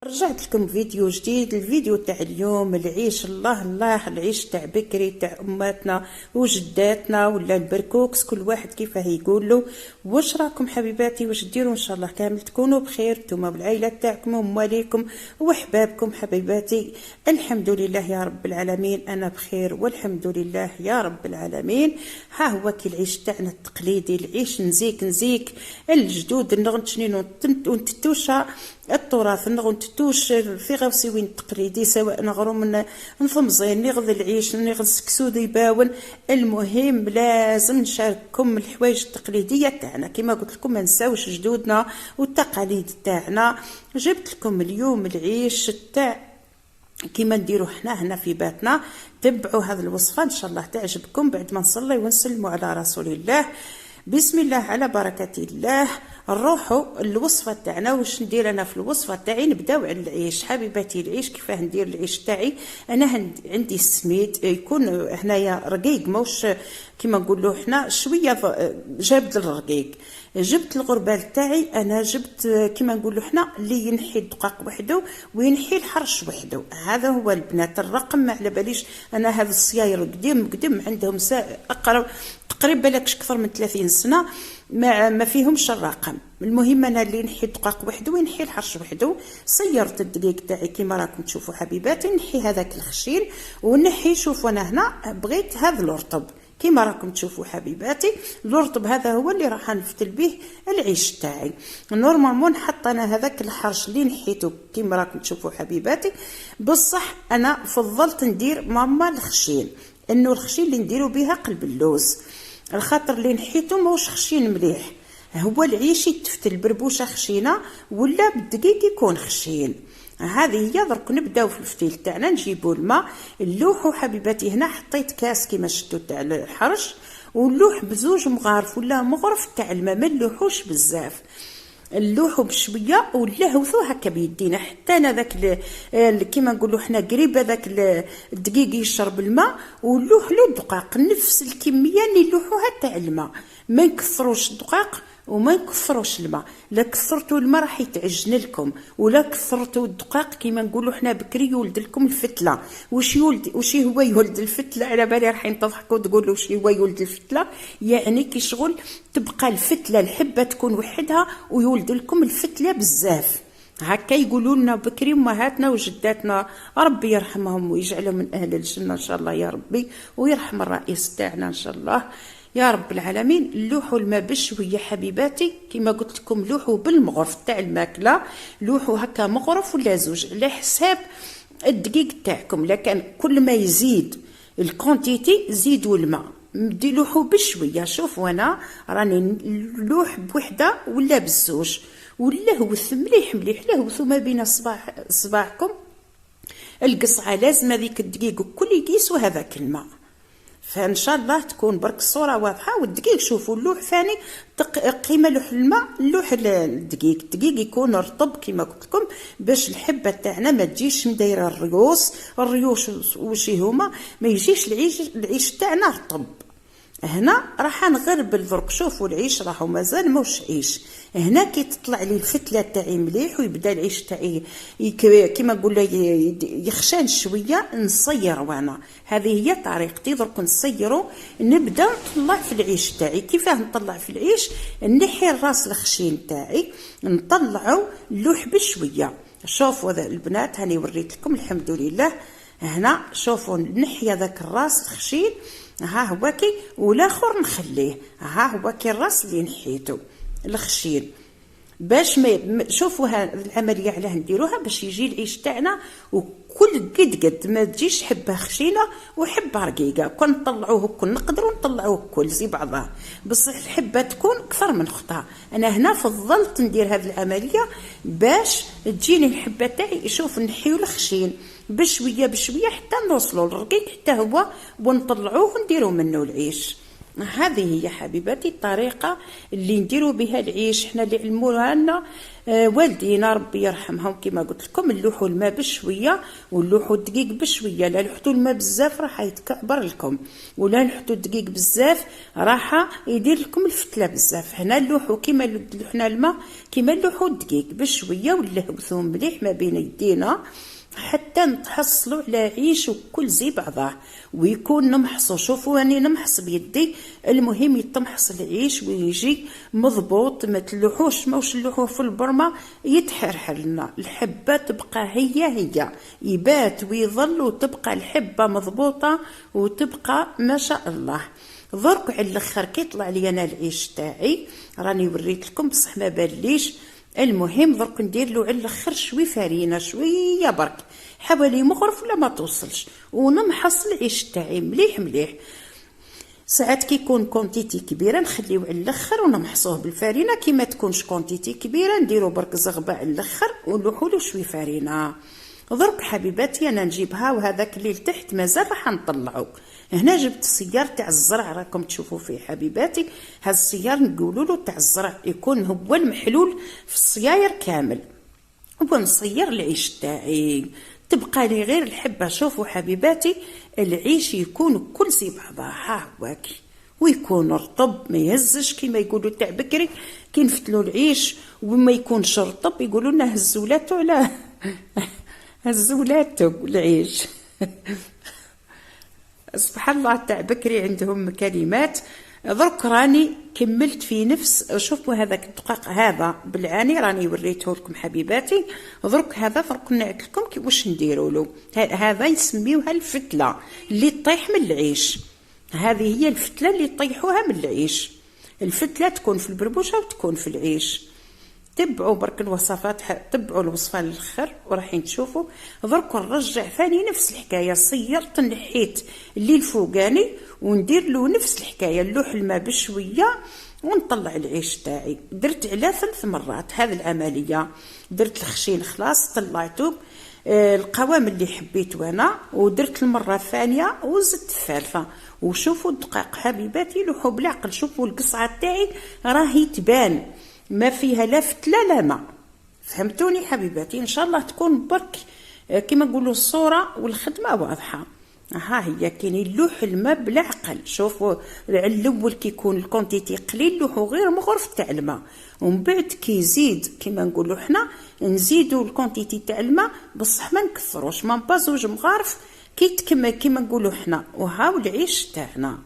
رجعت لكم فيديو جديد. الفيديو تاع اليوم العيش، الله العيش تاع بكري تاع اماتنا وجداتنا ولا البركوكس، كل واحد كيفاه يقول له. واش راكم حبيباتي؟ واش ديروا؟ ان شاء الله كامل تكونوا بخير نتوما والعائله تاعكم ومواليكم وحبابكم حبيباتي. الحمد لله يا رب العالمين، انا بخير والحمد لله يا رب العالمين. ها هو كي العيش تاعنا التقليدي، العيش نزيك الجدود نغنتشنين ونتتوشا التراث نغنتوش في غوسيوين التقليدي، سواء نغرو من نفمزين نغذ العيش نغذ سكسود يباون. المهم لازم نشارككم الحوايج التقليديه تاعنا كما قلت لكم، ما نساوش جدودنا والتقاليد تاعنا. جبت لكم اليوم العيش تاع كيما نديرو حنا هنا في باتنا. تبعوا هذه الوصفه ان شاء الله تعجبكم. بعد ما نصلي ونسلموا على رسول الله، بسم الله على بركه الله. نروحوا الوصفه تاعنا. واش ندير انا في الوصفه تاعي؟ نبداو على العيش حبيباتي. العيش كيفاه ندير العيش تاعي؟ انا عندي السميد يكون هنايا رقيق، موش كيما نقولوا حنا شويه جابد الرقيق. جبت الغربال تاعي، انا جبت كيما نقولوا حنا اللي ينحي الدقاق وحده وينحي الحرش وحده. هذا هو البنات الرقم، ما على باليش انا هذا الصياير قديم عندهم اقرب تقريبا لكش اكثر من 30 سنه ما فيهمش الرقم. المهم انا اللي نحي الدقاق وحده وينحي الحرش وحده. صيرت الدقيق تاعي كيما راكم تشوفوا حبيباتي، نحي هذاك الخشين ونحي. شوفوا انا هنا بغيت هذا الرطب كيما راكم تشوفوا حبيباتي. الرطب هذا هو اللي راح نفتل به العيش تاعي. نورمالمون نحط انا هذاك الحرش اللي نحيته كيما راكم تشوفوا حبيباتي. بصح انا فضلت ندير ماما الخشين، انه الخشين اللي نديرو بها قلب اللوز، الخاطر اللي نحيته موش خشين مليح. هو العيش يتفتل بربوشه خشينه ولا بالدقيق يكون خشين. هذه هي. درك نبداو في الفتيل تاعنا، نجيبوا الماء نلوحوا حبيباتي. هنا حطيت كاس كيما شفتوا تاع الحرش، ونلوح بزوج مغارف ولا مغرف تاع الماء، ما نلوحوش بزاف، نلوحوا بشويه ونلهوثو هكا بيدينا حتى انا ذاك كيما نقولوا حنا قريب هذاك الدقيق يشرب الماء. ونلوح له الدقاق نفس الكميه اللي نلوحوها تاع الماء، ما نكثروش الدقاق وما نكثروش الماء. لا كثرتوا الماء راح يتعجن لكم، ولا كثرتوا الدقاق كيما نقولوا حنا بكري يولد لكم الفتله. وش هو يولد الفتله؟ على بالي راح تضحكوا تقولوا وش هو يولد الفتله. يعني كي شغل تبقى الفتله الحبه تكون وحدها ويولد لكم الفتله بزاف. هكا يقولوا لنا بكري امهاتنا وجداتنا، ربي يرحمهم ويجعلهم من اهل الجنه ان شاء الله يا ربي، ويرحم الرئيس تاعنا ان شاء الله يا رب العالمين. لوحوا الماء بشويه حبيباتي كيما قلت لكم، لوحوا بالمغرف تاع الماكله، لوحوا هكا مغرف ولا زوج على حساب الدقيق تاعكم. لكن كل ما يزيد الكونتيتي زيدوا الماء، لوحوا بشويه. شوفوا انا راني نلوح بوحده ولا بالزوج، ولهوث مليح لهوثوا ما بين صباعكم القصعه. لازم هذيك الدقيق الكل يقيسوا هذاك الماء. فان شاء الله تكون برك الصوره واضحه. والدقيق شوفوا اللوح ثاني قيمه لوح الماء لوح الدقيق يكون رطب كما قلت لكم، باش الحبه تاعنا ما تجيش مدايره الريوش وش هما، ما يجيش العيش تاعنا رطب. هنا راح نغربل درك. شوفوا العيش راهو مازال موش عيش. هنا كي تطلع لي الفتله تاعي مليح ويبدا العيش تاعي كيما نقول يخشان شويه، نصير. وانا هذه هي طريقتي. درك نصيروا نبدا نطلع في العيش تاعي. كيفاه نطلع في العيش؟ نحي الراس الخشين تاعي نطلعوا اللوح بشويه. شوفوا البنات هاني وريت لكم الحمد لله. هنا شوفوا نحي هذاك الراس الخشين، ها هو كي، والاخر نخليه. ها هو كي الراس اللي نحيته الخشين، باش ما شوفوا العمليه علاه نديروها باش يجي العيش تاعنا وكل قد ما تجيش حبه خشينه وحبه رقيقه. كون نطلعوه كل نقدروا نطلعوه كل زي بعضها، بصح الحبه تكون اكثر من اختها. انا هنا فضلت ندير هذه العمليه باش تجيني الحبه تاعي. شوف نحيو الخشين بشويه حتى نوصلوا للرقيق حتى هو ونطلعوه ونديروا منه العيش. هذه هي حبيباتي الطريقه اللي نديروا بها العيش، حنا اللي علموها لنا والدينا ربي يرحمهم. كما قلت لكم نلوحوا الماء بشويه ونلوحوا الدقيق بشويه، لا نحطوا الماء بزاف راح يتكعبر لكم، ولا نحطوا الدقيق بزاف راح يدير لكم الفتله بزاف. هنا نلوحوا كما لوحنا الماء كما نلوحوا الدقيق بشويه، ونلهوثوا مليح ما بين يدينا حتى نتحصلوا على عيش وكل زي بعضاه ويكون نمحصوا. شوفوا راني نمحص بيدي، المهم يتمحص العيش ويجي مضبوط، ما تلوحوش ماوش نلوحوه في البرمه يتحرحر لنا. الحبه تبقى هي يبات ويظل وتبقى الحبه مضبوطه وتبقى ما شاء الله. درك على الاخر كي طلع لي انا العيش تاعي راني وريت لكم بصح ما باليش. المهم درك ندير له على الاخر شوي فرينه شويه برك، حوالي مغرف ولا ما توصلش، ونمحص العيش تاعي مليح مليح. ساعات كي يكون كونتيتي كبيره نخليو على الاخر ونمحصوه بالفرينه، كي ما تكونش كونتيتي كبيره نديرو برك زغبه على الاخر ونلوحوا له شوي فرينه. درك حبيباتي انا نجيبها، وهذاك اللي لتحت مازال راح نطلعو. هنا جبت السيار تاع الزرع راكم تشوفوا فيه حبيباتي، هذا السيار نقولوا له تاع الزرع، يكون هو المحلول في الصياير كامل. ونصير العيش تاعي تبقى لي غير الحبه. شوفوا حبيباتي العيش يكون كل زي بعضها، ها هواكي، ويكون رطب ما يهزش كما يقولوا تاع بكري كي نفتلوا العيش وما يكونش رطب يقولوا لنا هزولاتو على هزولاتو العيش سبحان الله تاع بكري عندهم كلمات. درك راني كملت في نفس، شوفوا هذاك الدقيق هذا بالعاني راني وريته لكم حبيباتي. درك هذا درك نعت لكم كيفاش نديروا له. هذا يسميوها الفتله اللي طيح من العيش، هذه هي الفتله اللي طيحوها من العيش. الفتله تكون في البربوشه وتكون في العيش. تبعوا برك الوصفات، تبعوا الوصفه للاخر وراحين تشوفوا. درك نرجع ثاني نفس الحكايه، صيرت نحيت اللي الفوقاني وندير له نفس الحكايه، نلوح الماء بشويه ونطلع العيش تاعي. درت على 3 مرات هذه العمليه. درت الخشين خلاص طلعته القوام اللي حبيته انا، ودرت المره الثانيه وزدت الثالثه. وشوفوا الدقائق حبيباتي لوحوا بالعقل، شوفوا القصعه تاعي راهي تبان ما فيها لا فتله لا ماء. فهمتوني حبيباتي؟ ان شاء الله تكون برك كما نقولوا الصوره والخدمه واضحه. ها هي كاين يلوح الماء بالعقل. شوفوا الاول كي يكون الكونتيتي قليل لوحوا غير مغرف تاع الماء، ومن بعد كي يزيد كما نقولوا حنا نزيدوا الكونتيتي تاع الماء بصح ما نكثروش، ما با 2 مغارف كي تكمل كما نقولوا حنا. وهاو العيش تاعنا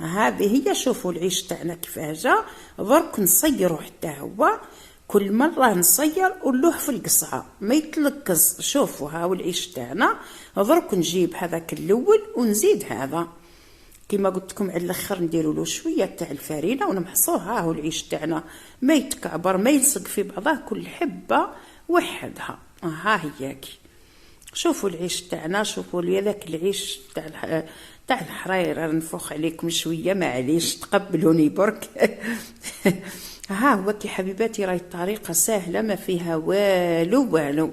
هذه هي. شوفوا العيش تاعنا كيفاه جا. درك نصيروا حتى هو كل مره نصير ونلوح في القصعه ما يتلكز. شوفوا هاو العيش تاعنا. درك نجيب هذاك الاول ونزيد هذا كما قلت لكم على الاخر نديروا له شويه تاع الفرينه ونمحصوه. ها هو العيش تاعنا ما يتكعبر ما يلصق في بعضه، كل حبه وحدها. ها هياكي شوفوا العيش تاعنا. شوفوا لي هذاك العيش تاع الحرير نفخ عليكم شويه معليش تقبلوني برك ها هو كي حبيباتي راهي الطريقه سهله ما فيها والو.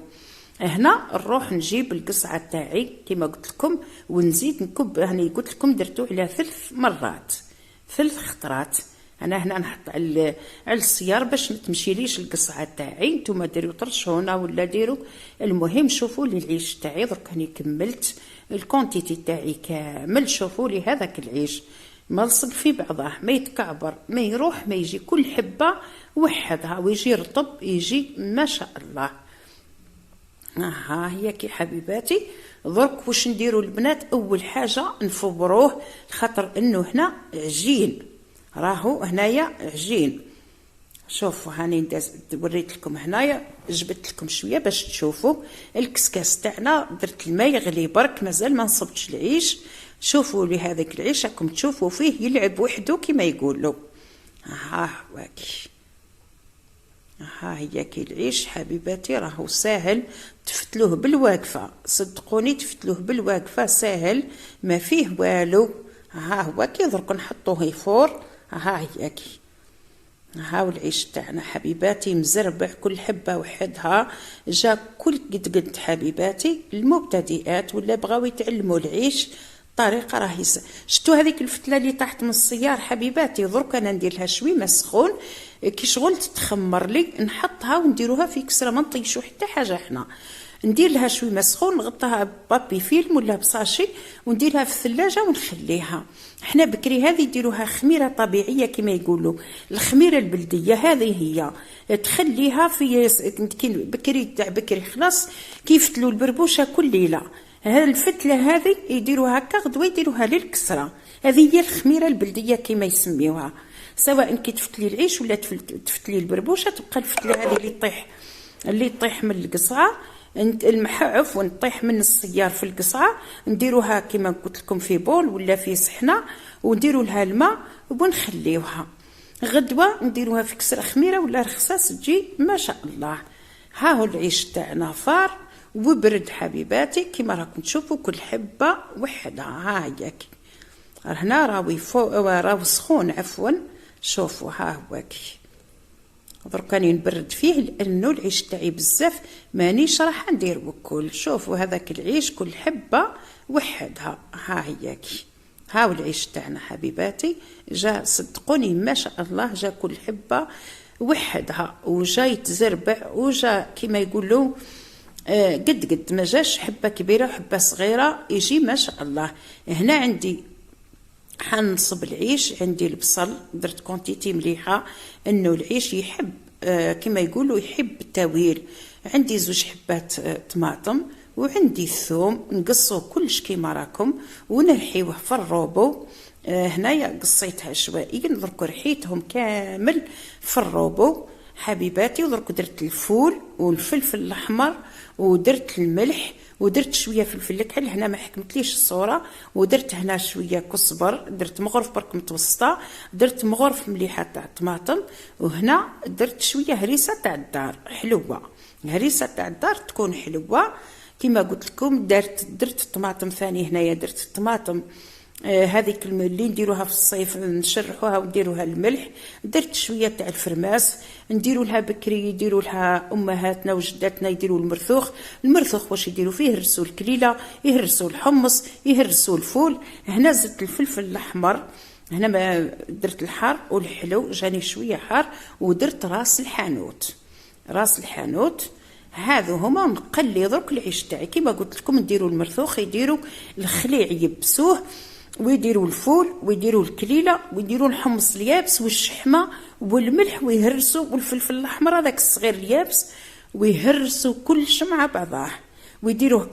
هنا نروح نجيب القصعه تاعي كما قلت لكم ونزيد نكب. هنا قلت لكم درتو على 3 مرات 3 خطرات. انا هنا نحط على السيار باش ما تمشيليش القصعه تاعي. نتوما ديروا طرشونه ولا ديروا. المهم شوفوا لي العيش تاعي درك راني كملت الكونتيتي تاعي كامل. شوفوا لي هذاك العيش ما لصق في بعضه ما يتكعبر ما يروح ما يجي، كل حبه وحدها ويجي رطب يجي ما شاء الله. ها هي كي حبيباتي. درك واش نديروا البنات؟ اول حاجه نفبروه خاطر انه هنا عجين، راهو هنايا عجين. شوفوا هاني وريت لكم هنايا جبت لكم شويه باش تشوفوا الكسكاس تاعنا. درت الماء يغلي برك مازال ما نصبتش العيش. شوفوا لي هذاك العيش راكم تشوفوا فيه يلعب وحده كما يقولوا. ها هواكي ها هي كي العيش حبيباتي راهو ساهل تفتلوه بالواقفه، صدقوني تفتلوه بالواقفه ساهل ما فيه والو. ها هو كي درك نحطوه يفور. ها هي كي هاو العيش تاعنا حبيباتي مزربع كل حبه وحدها. جا كل قد حبيباتي المبتدئات ولا بغاو يتعلموا العيش الطريقه راهي شفتوا هذيك الفتله اللي طاحت من السيار حبيباتي، درك انا ندير لها شوي ما سخون كي شغل تتخمر لي، نحطها ونديروها في كسره ما نطيشوا حتى حاجه. حنا ندير لها شوي ما سخون نغطيها ببابي فيلم ولا بصاشي ونديرها في الثلاجه ونخليها. حنا بكري هذه يديروها خميره طبيعيه كما يقولوا، الخميره البلديه هذه هي تخليها في بكري تاع بكري خلاص كيفتلوا البربوشه كل ليله. هذه الفتله هذه يديروها هكا غدوه يديروها للكسره، هذه هي الخميره البلديه كما يسميوها. سواء كي تفتلي العيش ولا تفتلي البربوشه تبقى الفتله هذه اللي تطيح من القصعه عفوا تطيح من السيار في القصعه، نديروها كما قلت لكم في بول ولا في صحنه ونديروا لها الماء ونخليوها غدوه نديروها في كسره خميره ولا رخصاص تجي ما شاء الله. ها هو العيش تاعنا فار وبرد حبيباتي كما راكم تشوفوا كل حبه وحدها. ها هي هنا راهو سخون عفوا، شوفوا ها هو كي درك راني نبرد فيه لانه العيش تاعي بزاف مانيش راح ندير بكل. شوفوا هذاك العيش كل حبه وحدها. ها هي كي هاو العيش تاعنا حبيباتي جا صدقوني ما شاء الله جا كل حبه وحدها وجا يتزربع وجا كما يقولوا قد ما جاش حبه كبيره وحبه صغيره يجي ما شاء الله. هنا عندي حنصب العيش، عندي البصل درت كونتيتي مليحه انه العيش يحب كما يقولوا يحب التويل. عندي 2 حبات طماطم وعندي الثوم نقصوه كلش كيما راكم ونرحيوه في الروبو. هنايا قصيتها عشوائيا درك رحيتهم كامل في الروبو حبيباتي. ودرك درت الفول والفلفل الاحمر ودرت الملح ودرت شويه فلفل الكحل، هنا ما حكمتليش الصوره، ودرت هنا شويه كزبر، درت مغرف برك متوسطه، درت مغرف مليحه تاع الطماطم، وهنا درت شويه هريسه تاع الدار حلوه. الهريسه تاع الدار تكون حلوه كما قلت لكم. درت الطماطم ثاني، هنايا درت الطماطم هذيك اللي نديروها في الصيف نشرحوها ونديروها الملح. درت شويه تاع الفرماس نديروا لها بكري يديروا لها امهاتنا وجداتنا يديروا المرثوخ واش يديروا فيه؟ يهرسوا الكليله، يهرسوا الحمص، يهرسوا الفول. هنا زدت الفلفل الاحمر، هنا ما درت الحار والحلو جاني شويه حار، ودرت راس الحانوت. هذو هما نقلي درك العيش تاعي كما قلت لكم. نديروا المرثوخ، يديروا الخليع يبسوه، ويديروا الفول ويديروا الكليله ويديروا الحمص اليابس والشحمه والملح ويهرسوا، والفلفل الاحمر هذاك الصغير اليابس ويهرسوا كلش مع بعضاه، ويديروه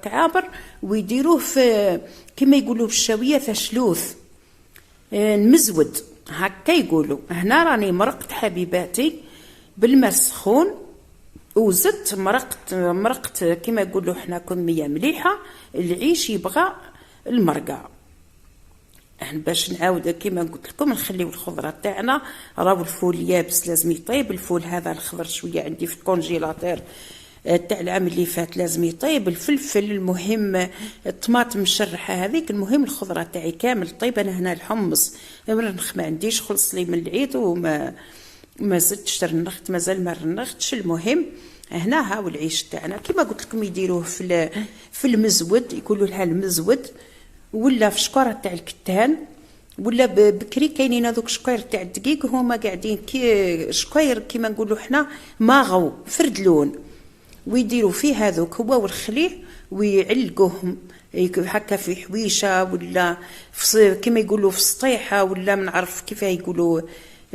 كعابر ويديروه في كما يقولوا بالشاويه ثشلوث المزود هكا يقولوا. هنا راني مرقت حبيباتي بالماء السخون وزدت مرقت كما يقولوا حنا كميه مليحه. العيش يبغى المرقه باش نعاود كما قلت لكم نخليو الخضره تاعنا. راهو الفول يابس لازم يطيب، الفول هذا الخضر شويه عندي في الكونجيلاتير تاع العام اللي فات لازم يطيب. الفلفل المهم، الطماطم مشرحه هذيك المهم، الخضره تاعي كامل طيب. انا هنا الحمص ما عنديش، خلص لي من العيد وما زدتش رنخت، مازال ما رنختش. المهم هنا هاو العيش تاعنا كما قلت لكم يديروه في المزود، يقولوا لها المزود، ولا في شكاره تاع الكتان، ولا بكري كاينين هذوك شكير تاع الدقيق هما قاعدين كي شكير كيما نقولوا حنا ماغو فردلون، ويديروا فيه هذوك هو والخليع ويعلقوهم هكا في حويشه ولا كيما يقولوا في سطيحه، ولا ما نعرف كيف يقولوا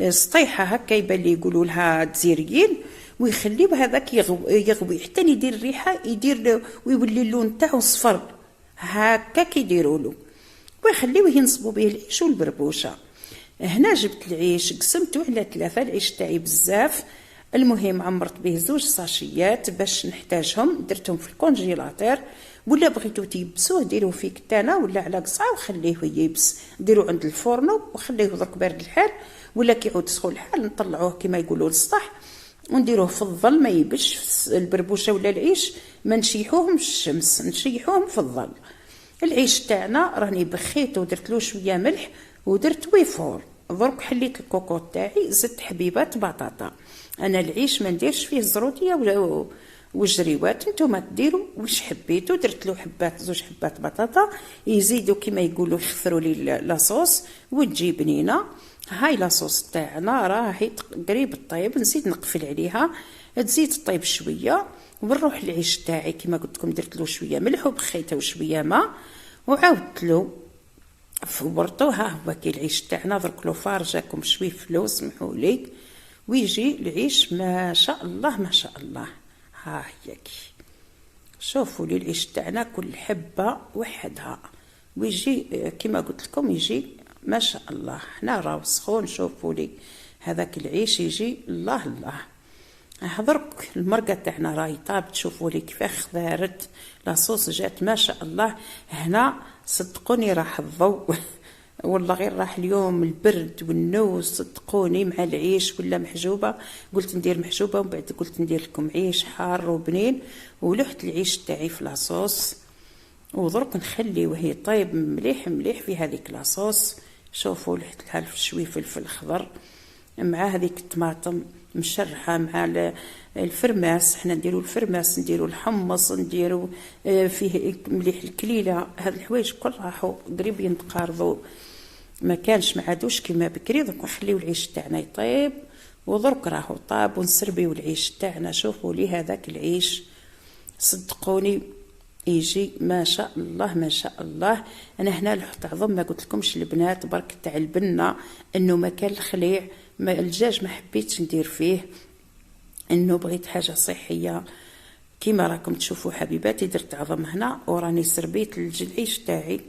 سطيحه هكا يبان لي يقولوا لها الجزائريين، ويخليو هذاك يغوي حتى يدير الريحه، يدير ويولي اللون تاعو صفر هكا كيديروا له، ويخليوه ينصبوا به العيش والبربوشه. هنا جبت العيش قسمته على 3، العيش تاعي بزاف. المهم عمرت به 2 صاشيات باش نحتاجهم، درتهم في الكونجيلاتير، ولا بغيتو تيبسوه ديروه في كتانه ولا على قصعه وخليه يبس، ديروه عند الفورنو وخليه درك بارد الحال، ولا كيعود سخون الحال نطلعوه كما يقولوا للسطح ونديروه في الظل ما يبش. البربوشه ولا العيش ما نشيحوهم في الشمس، نشيحوهم في الظل. العيش تاعنا راني بخيته ودرت له شويه ملح ودرت ويفور. درك حليت الكوكوط تاعي، زدت حبيبات بطاطا. انا العيش ما نديرش فيه الزروديه وجريوات. نتوما ديروا واش حبيتوا. درت له زوج حبات بطاطا يزيدوا كما يقولوا يخثروا لي لاصوص وتجي بنينه. هاي لاصوص تاعنا راهي قريب طيب. نزيد نقفل عليها تزيد طيب شويه ونروح العيش تاعي كما قلت لكم. درت له شويه ملح وبخيته وشويه ماء وعاودت له فورتو. ها هو كي العيش تاعنا درك له فارجاكم شويه فلوس سمحوا لي. ويجي العيش ما شاء الله ما شاء الله. ها هي كي شوفوا لي العيش تاعنا كل حبه وحدها ويجي كما قلت لكم يجي ما شاء الله. حنا راهو سخون. شوفوا لي هذاك العيش يجي الله الله. درك المرقه تاعنا راهي طابت. شوفوا لي كيفاه خضارت لاصوص جات ما شاء الله. هنا صدقوني راح الضوء والله غير راح اليوم البرد والنوس صدقوني مع العيش ولا محجوبه. قلت ندير محجوبه ومن بعد قلت ندير لكم عيش حار وبنين. ولحت العيش تاعي في لاصوص ودرك نخليه وهي طيب مليح مليح في هذيك لاصوص. شوفوا لحت لها شويه فلفل خضر مع هذيك الطماطم مشرحه مع الفرماس. حنا نديروا الفرماس نديروا الحمص نديروا فيه مليح الكليله. هاد الحوايج كل راحوا قريب ينتقارضوا ما كانش ما عادوش كيما بكري. درك نخليو العيش تاعنا يطيب ودرك راهو طاب ونسربيو العيش تاعنا. شوفوا لي هذاك العيش صدقوني يجي ما شاء الله ما شاء الله. انا هنا لحت عظم ما قلت لكمش البنات برك تاع البنه انه ما كان الخليع الدجاج ما حبيتش ندير فيه انه بغيت حاجه صحيه. كيما راكم تشوفوا حبيباتي درت عظم هنا وراني سربيت العيش تاعي